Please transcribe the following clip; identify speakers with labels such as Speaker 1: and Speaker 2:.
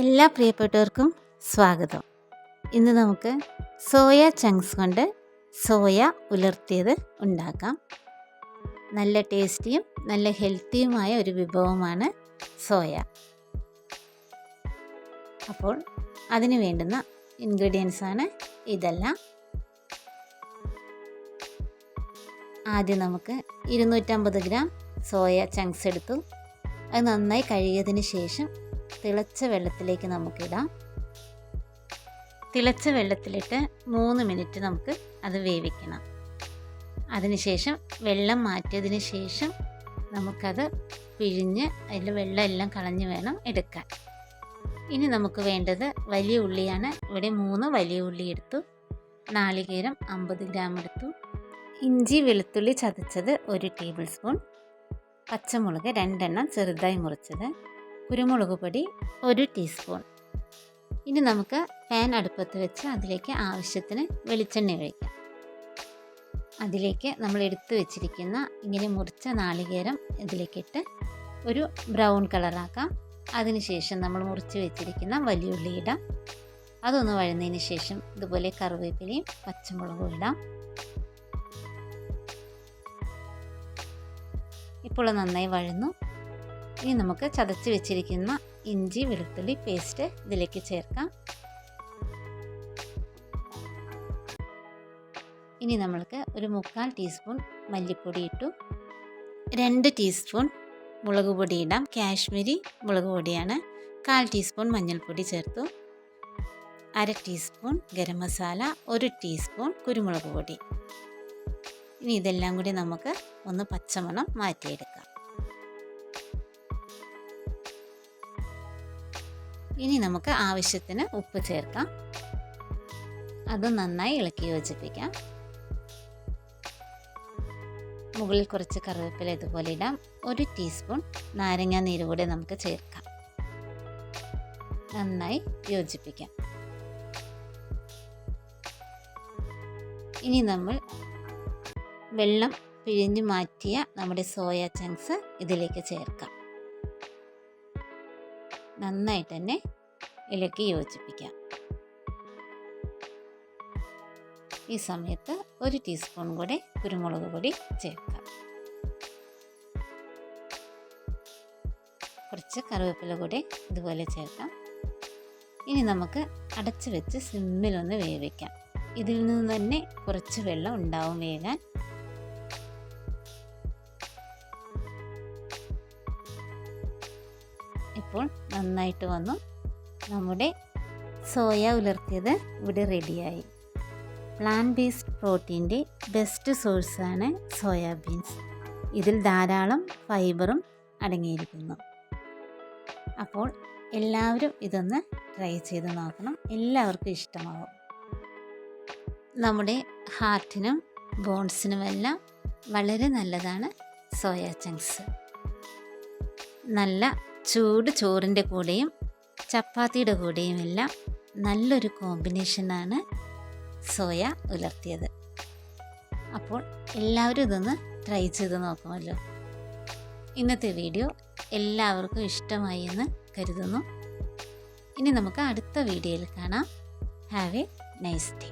Speaker 1: എല്ലാ പ്രിയപ്പെട്ടവർക്കും സ്വാഗതം. ഇന്ന് നമുക്ക് സോയ ചങ്ക്സ് കൊണ്ട് സോയ ഉലർത്തിയത് ഉണ്ടാക്കാം. നല്ല ടേസ്റ്റിയും നല്ല ഹെൽത്തിയുമായ ഒരു വിഭവമാണ് സോയ. അപ്പോൾ അതിന് വേണ്ടുന്ന ഇൻഗ്രീഡിയൻസ് ആണ് ഇതെല്ലാം. ആദ്യം നമുക്ക് 250 ഗ്രാം സോയ ചങ്ക്സ് എടുത്തു. അത് നന്നായി കഴുകിയതിന് ശേഷം തിളച്ച വെള്ളത്തിലേക്ക് നമുക്കിടാം. തിളച്ച വെള്ളത്തിലിട്ട് 3 മിനിറ്റ് നമുക്ക് അത് വേവിക്കണം. അതിനുശേഷം വെള്ളം മാറ്റിയതിന് ശേഷം നമുക്കത് പിഴിഞ്ഞ് അതിൽ വെള്ളം എല്ലാം കളഞ്ഞ് വേണം എടുക്കാൻ. ഇനി നമുക്ക് വേണ്ടത് വലിയ ഉള്ളിയാണ്. ഇവിടെ 3 വലിയ ഉള്ളി എടുത്തു. നാളികേരം 50 ഗ്രാം എടുത്തു. ഇഞ്ചി വെളുത്തുള്ളി ചതച്ചത് 1 ടേബിൾ സ്പൂൺ. പച്ചമുളക് 2 എണ്ണം ചെറുതായി മുറിച്ചത്. കുരുമുളക് പൊടി 1 ടീസ്പൂൺ. ഇനി നമുക്ക് പാൻ അടുപ്പത്ത് വെച്ച് അതിലേക്ക് ആവശ്യത്തിന് വെളിച്ചെണ്ണ ഒഴിക്കാം. അതിലേക്ക് നമ്മൾ എടുത്തു വെച്ചിരിക്കുന്ന ഇങ്ങനെ മുറിച്ച നാളികേരം ഇതിലേക്കിട്ട് ഒരു ബ്രൗൺ കളറാക്കാം. അതിനുശേഷം നമ്മൾ മുറിച്ച് വെച്ചിരിക്കുന്ന വലിയ ഉള്ളി ഇടാം. അതൊന്ന് വഴന്നതിന് ശേഷം ഇതുപോലെ കറിവേപ്പിലയും പച്ചമുളകും ഇടാം. ഇപ്പോൾ നന്നായി വഴന്നു. ഇനി നമുക്ക് ചതച്ച് വെച്ചിരിക്കുന്ന ഇഞ്ചി വെളുത്തുള്ളി പേസ്റ്റ് ഇതിലേക്ക് ചേർക്കാം. ഇനി നമ്മൾക്ക് ഒരു 3/4 ടീസ്പൂൺ മല്ലിപ്പൊടി ഇട്ടു. 2 ടീസ്പൂൺ മുളക് പൊടി ഇടാം. കാശ്മീരി മുളക് പൊടിയാണ്. 1/4 ടീസ്പൂൺ മഞ്ഞൾപ്പൊടി ചേർത്തു. 1/2 ടീസ്പൂൺ ഗരം മസാല, 1 ടീസ്പൂൺ കുരുമുളക് പൊടി. ഇനി ഇതെല്ലാം കൂടി നമുക്ക് ഒന്ന് പച്ചമണം മാറ്റിയെടുക്കാം. ഇനി നമുക്ക് ആവശ്യത്തിന് ഉപ്പ് ചേർക്കാം. അത് നന്നായി ഇളക്കി യോജിപ്പിക്കാം. മുകളിൽ കുറച്ച് കറിവേപ്പില ഇതുപോലെ ഇടാം. 1 ടീസ്പൂൺ നാരങ്ങാ നീര് കൂടെ നമുക്ക് ചേർക്കാം. നന്നായി യോജിപ്പിക്കാം. ഇനി നമ്മൾ വെള്ളം പിഴിഞ്ഞു മാറ്റിയ നമ്മുടെ സോയ ചങ്ക്സ് ഇതിലേക്ക് ചേർക്കാം. നന്നായിട്ട് തന്നെ ഇളക്കി യോജിപ്പിക്കാം. ഈ സമയത്ത് 1 ടീസ്പൂൺ കൂടെ കുരുമുളക് പൊടി ചേർക്കാം. കുറച്ച് കറിവേപ്പില കൂടെ ഇതുപോലെ ചേർക്കാം. ഇനി നമുക്ക് അടച്ചു വെച്ച് സിമ്മിലൊന്ന് വേവിക്കാം. ഇതിൽ നിന്ന് തന്നെ കുറച്ച് വെള്ളം ഉണ്ടാവും വേകാൻ. ഇപ്പോൾ നന്നായിട്ട് വന്നു. നമ്മുടെ സോയ ഉലർത്തിയത് ഇവിടെ റെഡിയായി. പ്ലാന്റ് ബേസ്ഡ് പ്രോട്ടീൻ്റെ ബെസ്റ്റ് സോഴ്സാണ് സോയാബീൻസ്. ഇതിൽ ധാരാളം ഫൈബറും അടങ്ങിയിരിക്കുന്നു. അപ്പോൾ എല്ലാവരും ഇതൊന്ന് ട്രൈ ചെയ്ത് നോക്കണം. എല്ലാവർക്കും ഇഷ്ടമാവും. നമ്മുടെ ഹാർട്ടിനും ബോൺസിനുമെല്ലാം വളരെ നല്ലതാണ് സോയ ചങ്ക്സ്. നല്ല ചൂട് ചോറിൻ്റെ കൂടെയും ചപ്പാത്തിയുടെ കൂടെയും എല്ലാം നല്ലൊരു കോമ്പിനേഷനാണ് സോയ ഉലർത്തിയത്. അപ്പോൾ എല്ലാവരും ഇതൊന്ന് ട്രൈ ചെയ്ത് നോക്കുമല്ലോ. ഇന്നത്തെ വീഡിയോ എല്ലാവർക്കും ഇഷ്ടമായി എന്ന് കരുതുന്നു. ഇനി നമുക്ക് അടുത്ത വീഡിയോയിൽ കാണാം. Have A nice day.